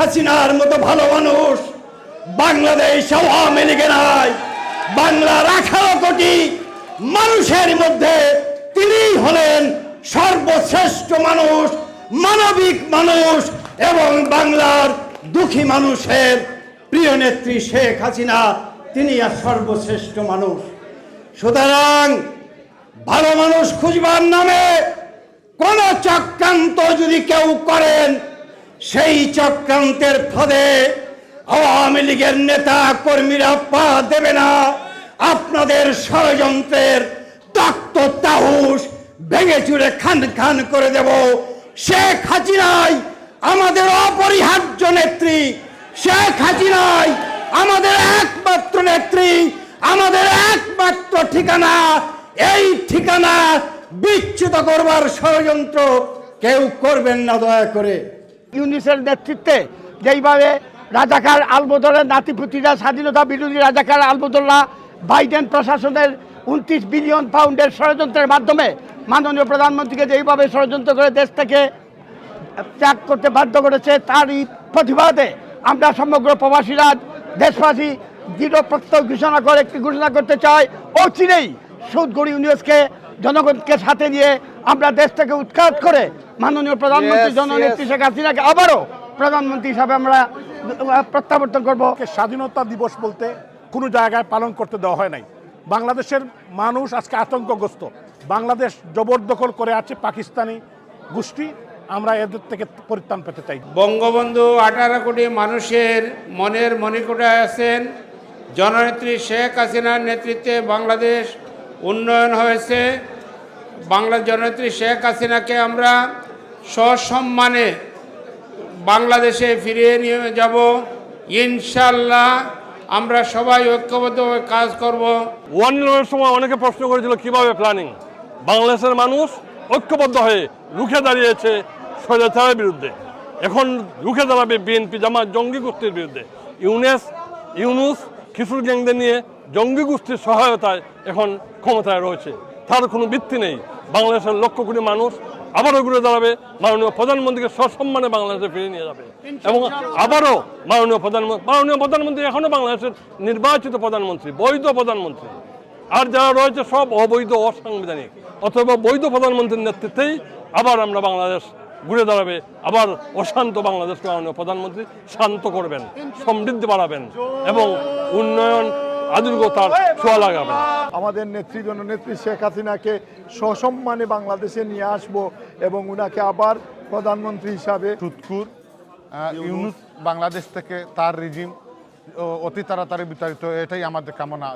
হাসিনার মতো ভালো মানুষ বাংলাদেশ আওয়ামী লীগে নাই। বাংলার 18 কোটি মানুষের মধ্যে তিনি হলেন সর্বশ্রেষ্ঠ মানুষ, মানবিক মানুষ এবং বাংলার দুঃখী মানুষের প্রিয় নেত্রী শেখ হাসিনা, তিনি আর সর্বশ্রেষ্ঠ মানুষ। সুতরাং ভালো মানুষ খুঁজবার নামে কোন চক্রান্ত যদি কেউ করেন, সেই চক্রান্তের ফাঁদে আওয়ামী লীগের নেতা কর্মীরা পা দেবে না। আপনাদের ষড়যন্ত্রের তক্ত তাহুস ভেঙে চুরে খান খান করে দেব। শেখ হাসিনাই আমাদের অপরিহার্য নেত্রী, শেখ হাসিনাই আমাদের একমাত্র নেত্রী, আমাদের একমাত্র ঠিকানা। এই ঠিকানা বিচ্যুত করবার ষড়যন্ত্র কেউ করবেন না দয়া করে। ইউনিসের নেতৃত্বে যেইভাবে রাজাকার আলবদরের নাতিপুতিরা স্বাধীনতা বিরোধী রাজাকার আলবদররা বাইডেন প্রশাসনের 29 বিলিয়ন পাউন্ডের ষড়যন্ত্রের মাধ্যমে মাননীয় প্রধানমন্ত্রীকে যেইভাবে ষড়যন্ত্র করে দেশ থেকে ত্যাগ করতে বাধ্য করেছে, তারই প্রতিবাদে আমরা সমগ্র প্রবাসীরা দেশবাসী দৃঢ় প্রত্যয় ঘোষণা করতে চাই। অচিরেই সুদগড়ি ইউনিয়নকে জনগণকে সাথে নিয়ে আমরা দেশ থেকে উৎখাত করে মাননীয় প্রধানমন্ত্রী জননেত্রী শেখ হাসিনাকে আবারও প্রধানমন্ত্রী হিসাবে আমরা প্রত্যাবর্তন করব। স্বাধীনতা দিবস বলতে কোনো জায়গায় পালন করতে দেওয়া হয় নাই। বাংলাদেশের মানুষ আজকে আতঙ্কগ্রস্ত। বাংলাদেশ জবরদখল করে আছে পাকিস্তানি গোষ্ঠী। আমরা এদের থেকে পরিত্রাণ পেতে চাই। বঙ্গবন্ধু 18 কোটি মানুষের মনের মণিকোঠায় আছেন। জননেত্রী শেখ হাসিনার নেতৃত্বে বাংলাদেশ উন্নয়ন হয়েছে। বাংলা জননেত্রী শেখ হাসিনাকে আমরা সসম্মানে বাংলাদেশে ফিরিয়ে নিয়ে যাব ইনশাল্লাহ। আমরা সবাই ঐক্যবদ্ধভাবে কাজ করব। ওয়ানের সময় অনেকে প্রশ্ন করেছিল কিভাবে প্ল্যানিং। বাংলাদেশের মানুষ ঐক্যবদ্ধ হয়ে রুখে দাঁড়িয়েছে স্বৈরাচারের বিরুদ্ধে। এখন রুখে দাঁড়াবে বিএনপি জামাত জঙ্গি গোষ্ঠীর বিরুদ্ধে। ইউনুস খিচুড়ি গ্যাংদের নিয়ে জঙ্গি গোষ্ঠীর সহায়তায় এখন ক্ষমতায় রয়েছে। তার কোনো ভিত্তি নেই। বাংলাদেশের লক্ষ কোটি মানুষ আবারও ঘুরে দাঁড়াবে, মাননীয় প্রধানমন্ত্রীকে সসম্মানে বাংলাদেশে ফিরিয়ে নিয়ে যাবে এবং আবারও মাননীয় প্রধানমন্ত্রী এখনও বাংলাদেশের নির্বাচিত প্রধানমন্ত্রী, বৈধ প্রধানমন্ত্রী। আর যারা রয়েছে সব অবৈধ, অসাংবিধানিক। অথবা বৈধ প্রধানমন্ত্রীর নেতৃত্বেই আবার আমরা বাংলাদেশ ঘুরে দাঁড়াবে। আবার অশান্ত বাংলাদেশকে মাননীয় প্রধানমন্ত্রী শান্ত করবেন, সমৃদ্ধি বাড়াবেন এবং উন্নয়ন আধুনিকতার ছোঁয়া লাগাবেন। আমাদের নেত্রী জননেত্রী শেখ হাসিনাকে সসম্মানে বাংলাদেশে নিয়ে আসব এবং উনাকে আবার প্রধানমন্ত্রী হিসাবে সুৎখুর ইউনুস বাংলাদেশ থেকে তার রিজিম অতি তাড়াতাড়ি বিতাড়িত, এটাই আমাদের কামনা।